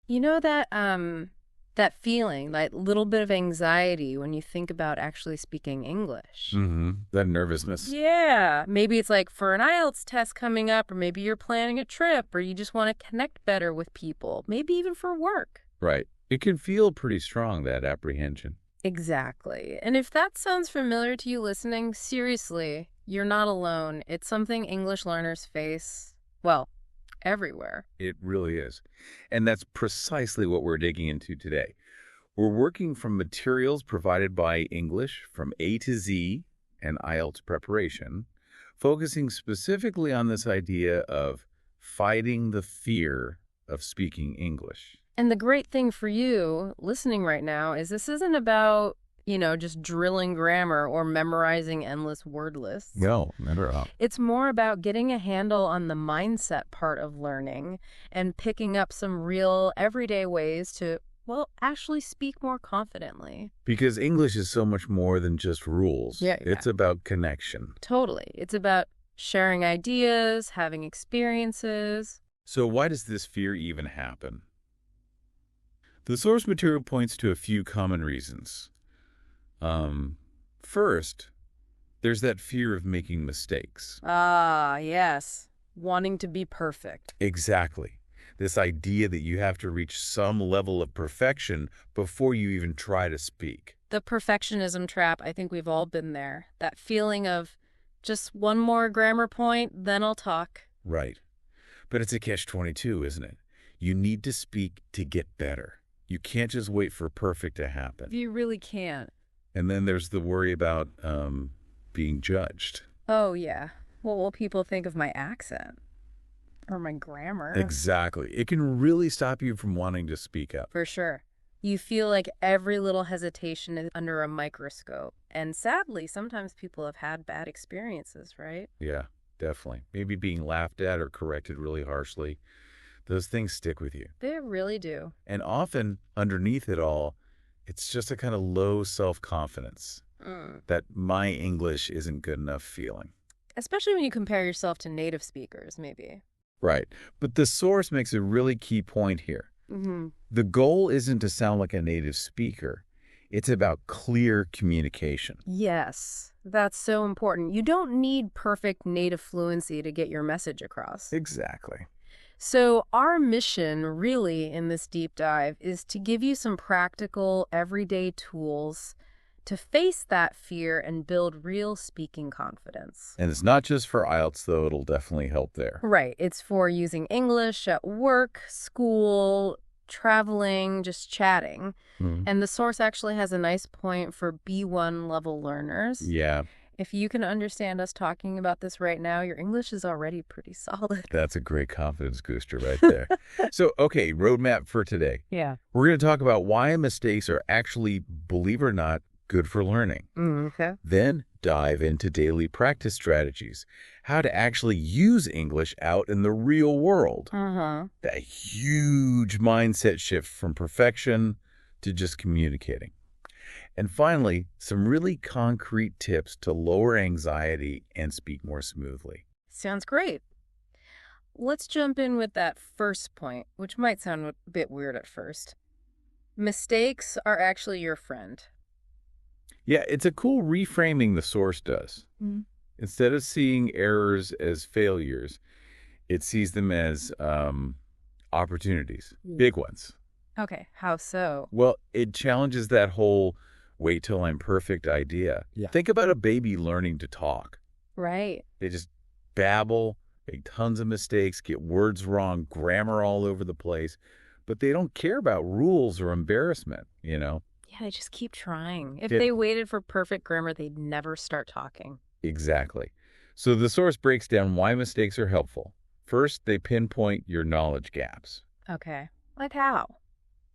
You know that feeling, that little bit of anxiety when you think about actually speaking English. That nervousness. Yeah, maybe it's like for an IELTS test coming up, or maybe you're planning a trip, or you just want to connect better with people, maybe even for work. Right. It can feel pretty strong, that apprehension. Exactly. And if that sounds familiar to you listening, seriously, you're not alone. It's something English learners face, well, everywhere. It really is. And that's precisely what we're digging into today. We're working from materials provided by English from A to Z and IELTS preparation, focusing specifically on this idea of fighting the fear of speaking English. And the great thing for you listening right now is this isn't about, just drilling grammar or memorizing endless word lists. No, not at all. It's more about getting a handle on the mindset part of learning and picking up some real everyday ways to, well, actually speak more confidently. Because English is so much more than just rules. Yeah. It's about connection. Totally. It's about sharing ideas, having experiences. So why does this fear even happen? The source material points to a few common reasons. First, there's that fear of making mistakes. Ah, yes. Wanting to be perfect. Exactly. This idea that you have to reach some level of perfection before you even try to speak. The perfectionism trap, I think we've all been there. That feeling of just one more grammar point, then I'll talk. Right. But it's a catch-22, isn't it? You need to speak to get better. You can't just wait for perfect to happen. You really can't. And then there's the worry about being judged. Oh, yeah. What will people think of my accent? Or my grammar? Exactly. It can really stop you from wanting to speak up. For sure. You feel like every little hesitation is under a microscope. And sadly, sometimes people have had bad experiences, right? Yeah, definitely. Maybe being laughed at or corrected really harshly. Those things stick with you. They really do. And often, underneath it all, it's just a kind of low self-confidence. That my English isn't good enough feeling. Especially when you compare yourself to native speakers, maybe. Right. But the source makes a really key point here. The goal isn't to sound like a native speaker. It's about clear communication. Yes, that's so important. You don't need perfect native fluency to get your message across. Exactly. So our mission really in this deep dive is to give you some practical, everyday tools to face that fear and build real speaking confidence. And it's not just for IELTS, though. It'll definitely help there. Right. It's for using English at work, school, traveling, just chatting. And the source actually has a nice point for B1 level learners. Yeah. If you can understand us talking about this right now, your English is already pretty solid. That's a great confidence booster right there. So, okay, roadmap for today. Yeah. We're going to talk about why mistakes are actually, believe it or not, good for learning. Okay. Then dive into daily practice strategies, how to actually use English out in the real world. That huge mindset shift from perfection to just communicating. And finally, some really concrete tips to lower anxiety and speak more smoothly. Sounds great. Let's jump in with that first point, which might sound a bit weird at first. Mistakes are actually your friend. Yeah, it's a cool reframing the source does. Instead of seeing errors as failures, it sees them as opportunities, big ones. Okay, how so? Well, it challenges that whole wait till I'm perfect idea. Yeah. Think about a baby learning to talk. Right. They just babble, make tons of mistakes, get words wrong, grammar all over the place, but they don't care about rules or embarrassment, you know? Yeah, they just keep trying. If It- they waited for perfect grammar, they'd never start talking. Exactly. So the source breaks down why mistakes are helpful. First, they pinpoint your knowledge gaps. Okay. Like how?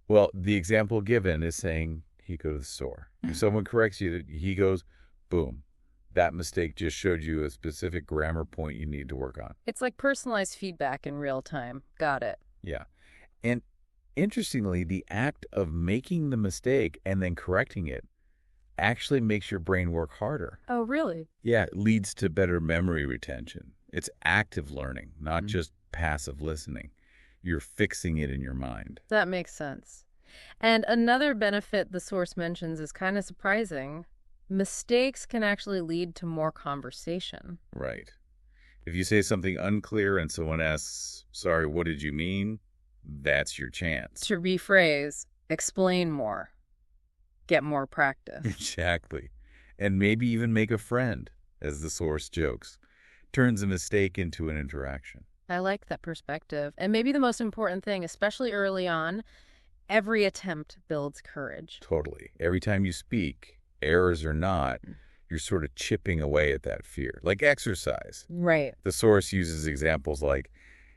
Well, the example given is saying he go to the store. If someone corrects you, he goes, boom. That mistake just showed you a specific grammar point you need to work on. It's like personalized feedback in real time. Got it. Yeah. And interestingly, the act of making the mistake and then correcting it actually makes your brain work harder. Oh, really? Yeah, it leads to better memory retention. It's active learning, not just passive listening. You're fixing it in your mind. That makes sense. And another benefit the source mentions is kind of surprising. Mistakes can actually lead to more conversation. Right. If you say something unclear and someone asks, sorry, what did you mean? That's your chance. To rephrase, explain more, get more practice. Exactly. And maybe even make a friend, as the source jokes. Turns a mistake into an interaction. I like that perspective. And maybe the most important thing, especially early on, every attempt builds courage. Totally. Every time you speak, errors or not, you're sort of chipping away at that fear. Like exercise. Right. The source uses examples like,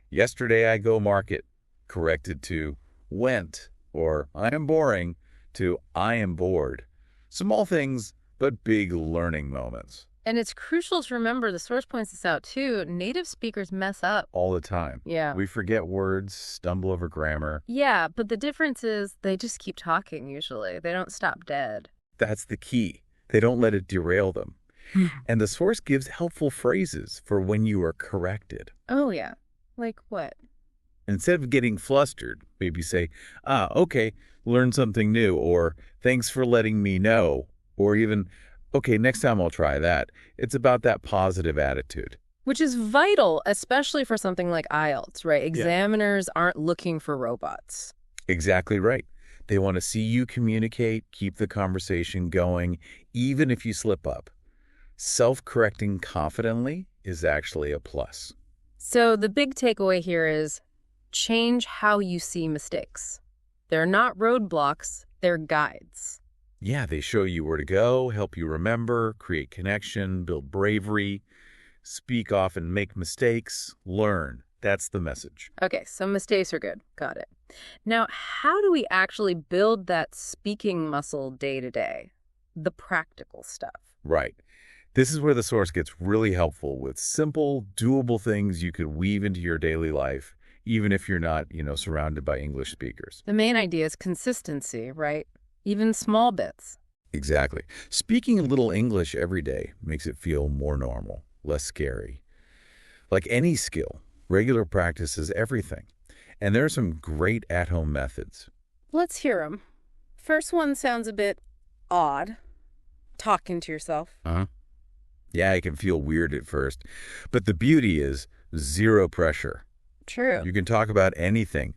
yesterday I go market, corrected to went, or I am boring, to I am bored. Small things, but big learning moments. And it's crucial to remember, the source points this out too, native speakers mess up. All the time. Yeah. We forget words, stumble over grammar. Yeah, but the difference is they just keep talking usually. They don't stop dead. That's the key. They don't let it derail them. And the source gives helpful phrases for when you are corrected. Oh, yeah. Like what? Instead of getting flustered, maybe say, okay, learn something new, or thanks for letting me know, or even, okay, next time I'll try that. It's about that positive attitude. Which is vital, especially for something like IELTS, right? Examiners aren't looking for robots. Exactly right. They want to see you communicate, keep the conversation going, even if you slip up. Self-correcting confidently is actually a plus. So the big takeaway here is change how you see mistakes. They're not roadblocks, they're guides. Yeah, they show you where to go, help you remember, create connection, build bravery, speak often, make mistakes, learn. That's the message. Okay, so mistakes are good. Got it. Now, how do we actually build that speaking muscle day to day? The practical stuff. Right. This is where the source gets really helpful with simple, doable things you could weave into your daily life, even if you're not, surrounded by English speakers. The main idea is consistency, right? Even small bits. Exactly. Speaking a little English every day makes it feel more normal, less scary. Like any skill, regular practice is everything. And there are some great at-home methods. Let's hear them. First one sounds a bit odd. Talking to yourself. Yeah, it can feel weird at first. But the beauty is zero pressure. True. You can talk about anything.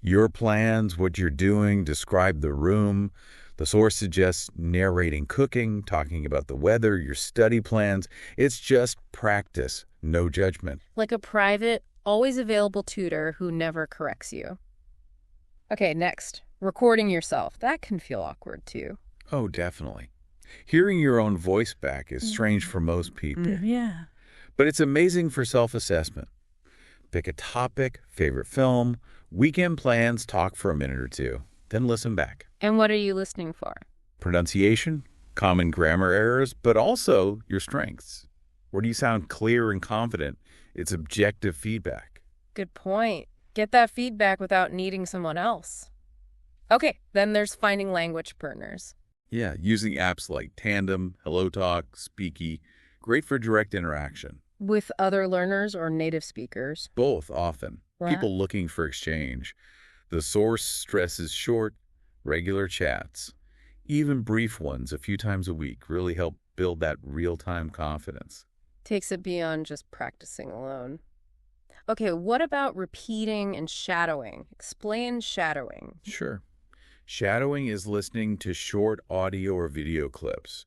Your plans, what you're doing, describe the room. The source suggests narrating cooking, talking about the weather, your study plans. It's just practice, no judgment. Like a private, always available tutor who never corrects you. Okay, next. Recording yourself. That can feel awkward too. Oh, definitely. Hearing your own voice back is strange for most people. Yeah. But it's amazing for self-assessment. Pick a topic, favorite film, weekend plans, talk for a minute or two, then listen back. And what are you listening for? Pronunciation, common grammar errors, but also your strengths. Where do you sound clear and confident? It's objective feedback. Good point. Get that feedback without needing someone else. Okay, then there's finding language partners. Yeah, using apps like Tandem, HelloTalk, Speaky, great for direct interaction. With other learners or native speakers. Both often. Right. People looking for exchange. The source stresses short, regular chats. Even brief ones a few times a week really help build that real-time confidence. Takes it beyond just practicing alone. Okay, what about repeating and shadowing? Explain shadowing. Sure. Shadowing is listening to short audio or video clips,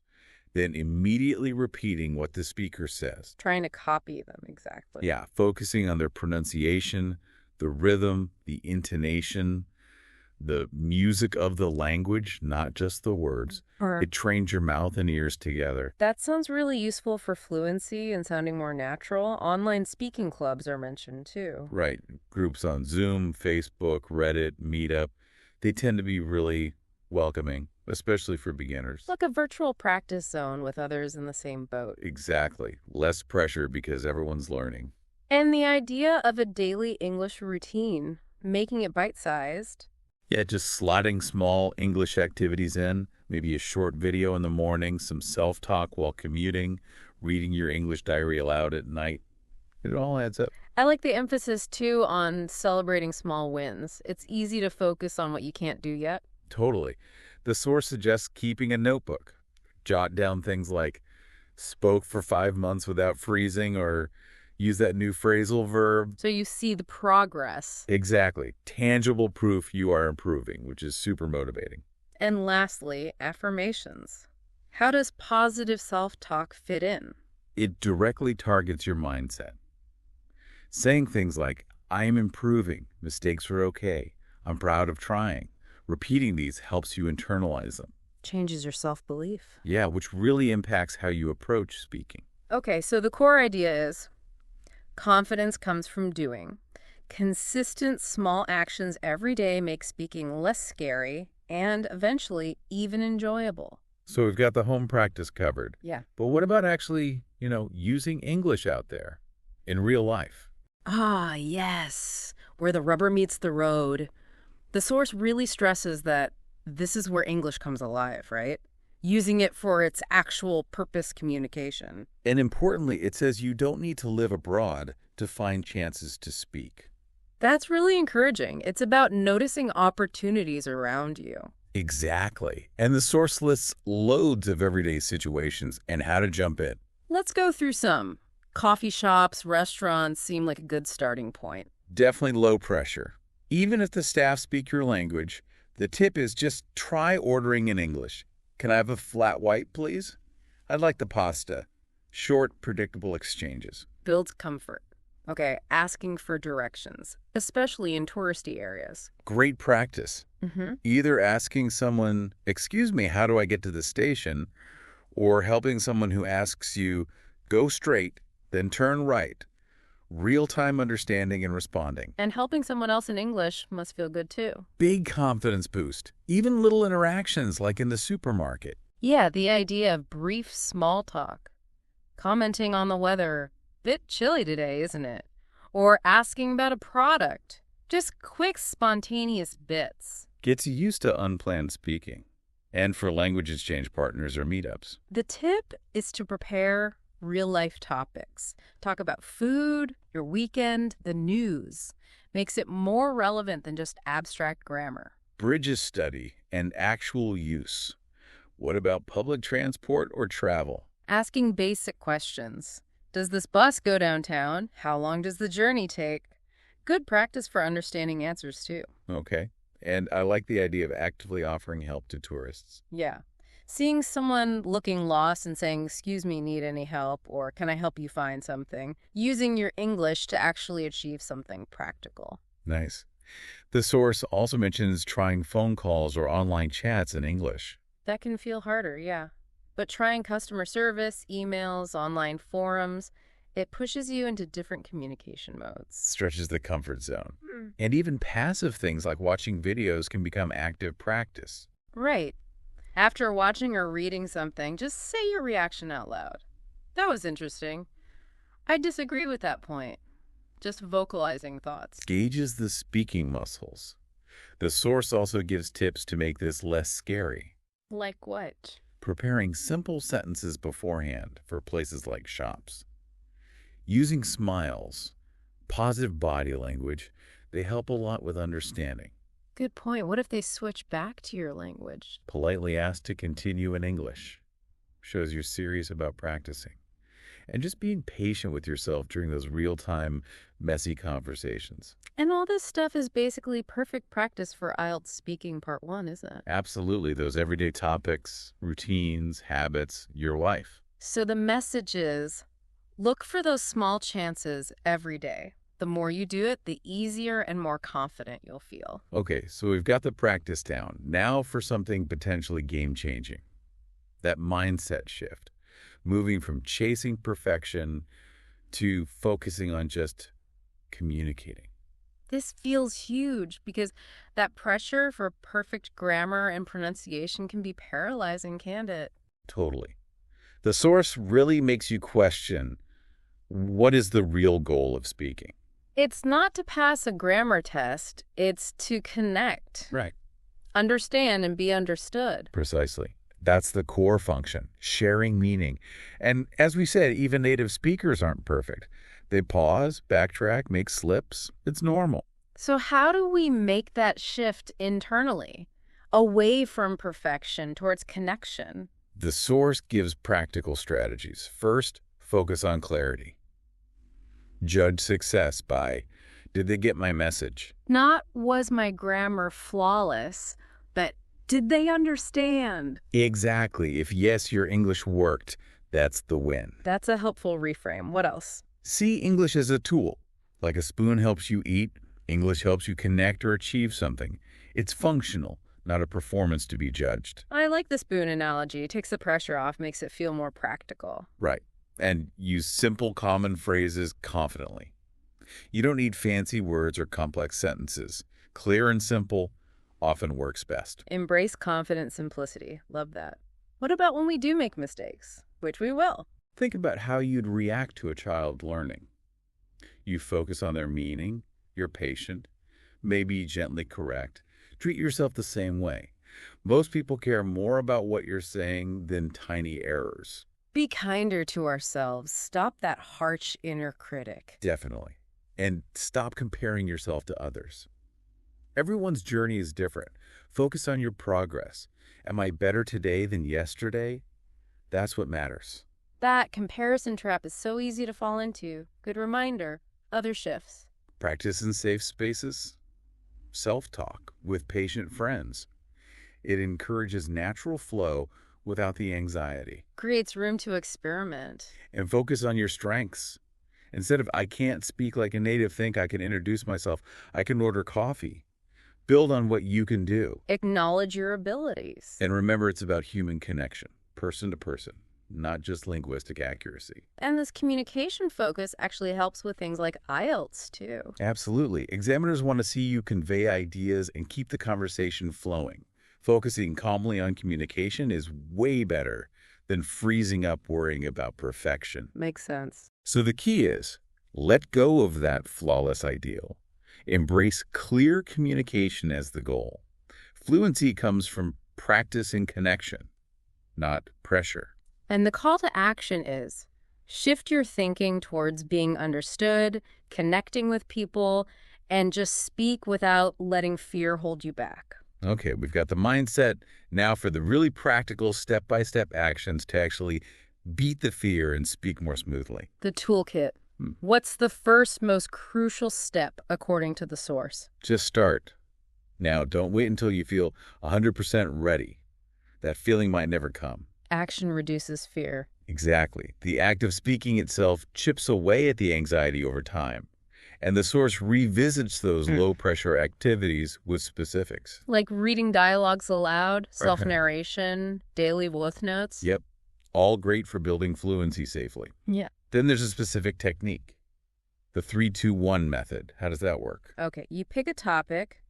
then immediately repeating what the speaker says. Trying to copy them, exactly. Yeah, focusing on their pronunciation, the rhythm, the intonation, the music of the language, not just the words. It trains your mouth and ears together. That sounds really useful for fluency and sounding more natural. Online speaking clubs are mentioned too. Right. Groups on Zoom, Facebook, Reddit, Meetup, they tend to be really welcoming, especially for beginners. Like a virtual practice zone with others in the same boat. Exactly. Less pressure because everyone's learning. And the idea of a daily English routine, making it bite-sized. Yeah, just slotting small English activities in, maybe a short video in the morning, some self-talk while commuting, reading your English diary aloud at night. It all adds up. I like the emphasis, too, on celebrating small wins. It's easy to focus on what you can't do yet. Totally. The source suggests keeping a notebook. Jot down things like spoke for 5 months without freezing, or use that new phrasal verb. So you see the progress. Exactly. Tangible proof you are improving, which is super motivating. And lastly, affirmations. How does positive self-talk fit in? It directly targets your mindset. Saying things like, I am improving, mistakes are okay, I'm proud of trying. Repeating these helps you internalize them. Changes your self-belief. Yeah, which really impacts how you approach speaking. Okay, so the core idea is confidence comes from doing. Consistent small actions every day make speaking less scary and eventually even enjoyable. So we've got the home practice covered. Yeah. But what about actually, using English out there in real life? Ah, yes, where the rubber meets the road. The source really stresses that this is where English comes alive, right? Using it for its actual purpose communication. And importantly, it says you don't need to live abroad to find chances to speak. That's really encouraging. It's about noticing opportunities around you. Exactly. And the source lists loads of everyday situations and how to jump in. Let's go through some. Coffee shops, restaurants seem like a good starting point. Definitely low pressure. Even if the staff speak your language, the tip is just try ordering in English. Can I have a flat white, please? I'd like the pasta. Short, predictable exchanges. Builds comfort. Okay, asking for directions, especially in touristy areas. Great practice. Either asking someone, excuse me, how do I get to the station? Or helping someone who asks you, go straight, then turn right. Real-time understanding and responding. And helping someone else in English must feel good too. Big confidence boost. Even little interactions like in the supermarket. Yeah, the idea of brief small talk. Commenting on the weather. Bit chilly today, isn't it? Or asking about a product. Just quick, spontaneous bits. Gets you used to unplanned speaking. And for language exchange partners or meetups. The tip is to prepare real-life topics. Talk about food, your weekend, the news. Makes it more relevant than just abstract grammar. Bridges study and actual use. What about public transport or travel? Asking basic questions. Does this bus go downtown? How long does the journey take? Good practice for understanding answers, too. Okay. And I like the idea of actively offering help to tourists. Yeah. Seeing someone looking lost and saying, excuse me, need any help? Or can I help you find something? Using your English to actually achieve something practical. Nice. The source also mentions trying phone calls or online chats in English. That can feel harder, yeah. But trying customer service, emails, online forums, it pushes you into different communication modes. Stretches the comfort zone. And even passive things like watching videos can become active practice. Right. After watching or reading something, just say your reaction out loud. That was interesting. I disagree with that point. Just vocalizing thoughts. Gauges the speaking muscles. The source also gives tips to make this less scary. Like what? Preparing simple sentences beforehand for places like shops. Using smiles, positive body language, they help a lot with understanding. Good point. What if they switch back to your language? Politely ask to continue in English. Shows you're serious about practicing. And just being patient with yourself during those real-time, messy conversations. And all this stuff is basically perfect practice for IELTS speaking part 1, isn't it? Absolutely. Those everyday topics, routines, habits, your life. So the message is, look for those small chances every day. The more you do it, the easier and more confident you'll feel. Okay, so we've got the practice down. Now for something potentially game-changing. That mindset shift. Moving from chasing perfection to focusing on just communicating. This feels huge because that pressure for perfect grammar and pronunciation can be paralyzing, can't it? Totally. The source really makes you question, what is the real goal of speaking? It's not to pass a grammar test, it's to connect. Right. Understand and be understood. Precisely. That's the core function, sharing meaning. And as we said, even native speakers aren't perfect. They pause, backtrack, make slips. It's normal. So how do we make that shift internally, away from perfection towards connection? The source gives practical strategies. First, focus on clarity. Judge success by, did they get my message? Not was my grammar flawless, but did they understand? Exactly. If yes, your English worked, that's the win. That's a helpful reframe. What else? See English as a tool. Like a spoon helps you eat, English helps you connect or achieve something. It's functional, not a performance to be judged. I like the spoon analogy. It takes the pressure off, makes it feel more practical. Right. And use simple, common phrases confidently. You don't need fancy words or complex sentences. Clear and simple often works best. Embrace confident simplicity. Love that. What about when we do make mistakes? Which we will. Think about how you'd react to a child learning. You focus on their meaning, you're patient, maybe gently correct. Treat yourself the same way. Most people care more about what you're saying than tiny errors. Be kinder to ourselves. Stop that harsh inner critic. Definitely. And stop comparing yourself to others. Everyone's journey is different. Focus on your progress. Am I better today than yesterday? That's what matters. That comparison trap is so easy to fall into. Good reminder. Other shifts. Practice in safe spaces. Self-talk with patient friends. It encourages natural flow without the anxiety. Creates room to experiment. And focus on your strengths. Instead of, I can't speak like a native, think I can introduce myself. I can order coffee. Build on what you can do. Acknowledge your abilities. And remember, it's about human connection, person to person, not just linguistic accuracy. And this communication focus actually helps with things like IELTS, too. Absolutely. Examiners want to see you convey ideas and keep the conversation flowing. Focusing calmly on communication is way better than freezing up worrying about perfection. Makes sense. So the key is, let go of that flawless ideal. Embrace clear communication as the goal. Fluency comes from practice and connection, not pressure. And the call to action is, shift your thinking towards being understood, connecting with people, and just speak without letting fear hold you back. Okay, we've got the mindset. Now for the really practical step-by-step actions to actually beat the fear and speak more smoothly. The toolkit. What's the first most crucial step according to the source? Just start. Now, don't wait until you feel 100% ready. That feeling might never come. Action reduces fear. Exactly. The act of speaking itself chips away at the anxiety over time. And the source revisits those low-pressure activities with specifics. Like reading dialogues aloud, self-narration, daily voice notes. Yep. All great for building fluency safely. Yeah. Then there's a specific technique. The 3-2-1 method. How does that work? Okay, you pick a topic,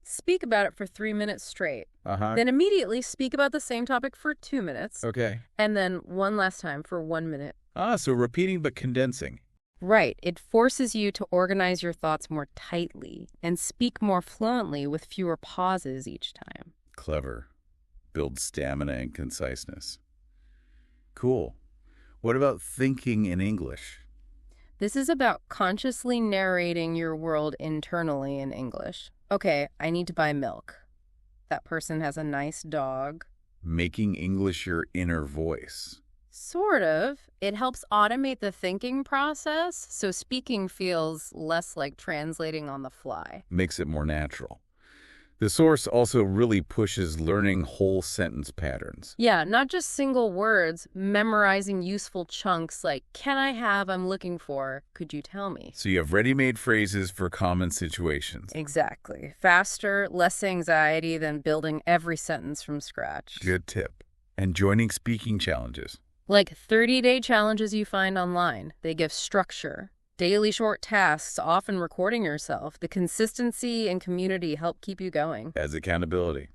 speak about it for 3 minutes straight. Uh-huh. Then immediately speak about the same topic for 2 minutes. Okay. And then one last time for 1 minute. So repeating but condensing. Right. It forces you to organize your thoughts more tightly and speak more fluently with fewer pauses each time. Clever. Builds stamina and conciseness. Cool. What about thinking in English? This is about consciously narrating your world internally in English. Okay, I need to buy milk. That person has a nice dog. Making English your inner voice. Sort of. It helps automate the thinking process, so speaking feels less like translating on the fly. Makes it more natural. The source also really pushes learning whole sentence patterns. Yeah, not just single words, memorizing useful chunks like, can I have, I'm looking for, could you tell me? So you have ready-made phrases for common situations. Exactly. Faster, less anxiety than building every sentence from scratch. Good tip. And joining speaking challenges. Like 30-day challenges you find online. They give structure. Daily short tasks, often recording yourself. The consistency and community help keep you going. As accountability.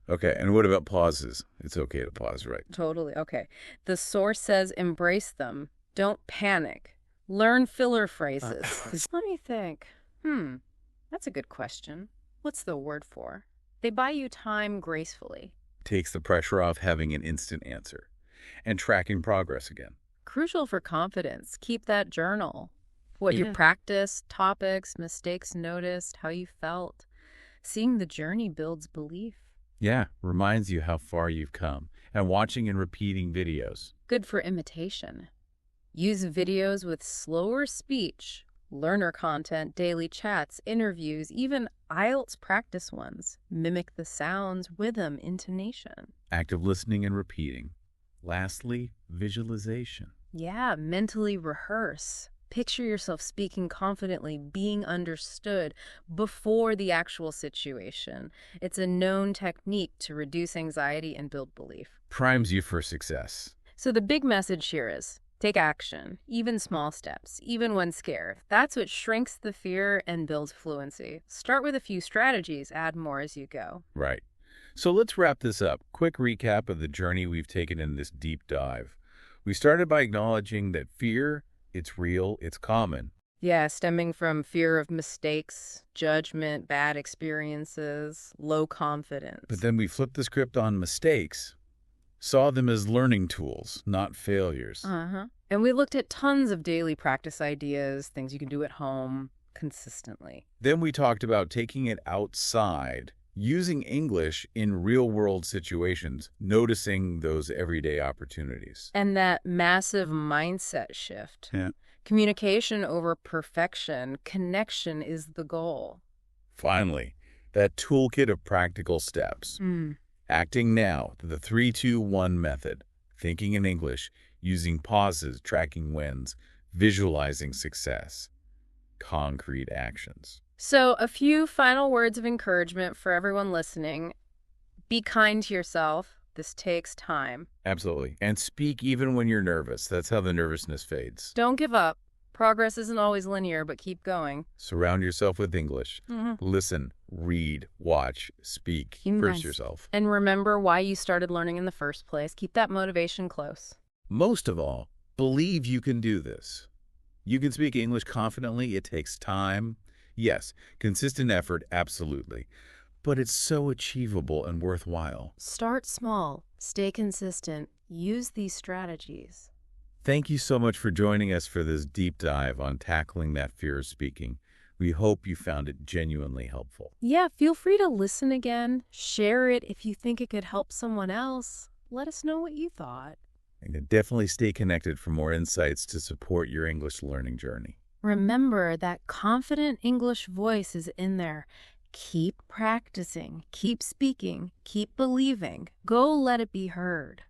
Okay, and what about pauses? It's okay to pause, right? Totally. Okay. The source says embrace them. Don't panic. Learn filler phrases. Let me think. That's a good question. What's the word for? They buy you time gracefully. Takes the pressure off having an instant answer. And tracking progress again. crucial for confidence. Keep that journal. What you practiced, topics, mistakes noticed, how you felt. Seeing the journey builds belief. Yeah, reminds you how far you've come. And watching and repeating videos. Good for imitation. Use videos with slower speech, learner content, daily chats, interviews, even IELTS practice ones. Mimic the sounds, rhythm, intonation. Active listening and repeating. Lastly, visualization. Yeah, mentally rehearse. Picture yourself speaking confidently, being understood before the actual situation. It's a known technique to reduce anxiety and build belief. Primes you for success. So the big message here is take action, even small steps, even when scared. That's what shrinks the fear and builds fluency. Start with a few strategies, add more as you go. Right. So let's wrap this up. Quick recap of the journey we've taken in this deep dive. We started by acknowledging that fear, it's real, it's common. Yeah, stemming from fear of mistakes, judgment, bad experiences, low confidence. But then we flipped the script on mistakes, saw them as learning tools, not failures. And we looked at tons of daily practice ideas, things you can do at home consistently. Then we talked about taking it outside, using English in real-world situations, noticing those everyday opportunities. And that massive mindset shift. Yeah. Communication over perfection. Connection is the goal. Finally, that toolkit of practical steps. Acting now, the 3-2-1 method. Thinking in English, using pauses, tracking wins, visualizing success. Concrete actions. So a few final words of encouragement for everyone listening. Be kind to yourself. This takes time. Absolutely. And speak even when you're nervous. That's how the nervousness fades. Don't give up. Progress isn't always linear, but keep going. Surround yourself with English. Listen, read, watch, speak. Immerse yourself. And remember why you started learning in the first place. Keep that motivation close. Most of all, believe you can do this. You can speak English confidently. It takes time. Yes, consistent effort, absolutely. But it's so achievable and worthwhile. Start small. Stay consistent. Use these strategies. Thank you so much for joining us for this deep dive on tackling that fear of speaking. We hope you found it genuinely helpful. Yeah, feel free to listen again. Share it if you think it could help someone else. Let us know what you thought. And definitely stay connected for more insights to support your English learning journey. Remember that confident English voice is in there. Keep practicing, keep speaking, keep believing. Go let it be heard.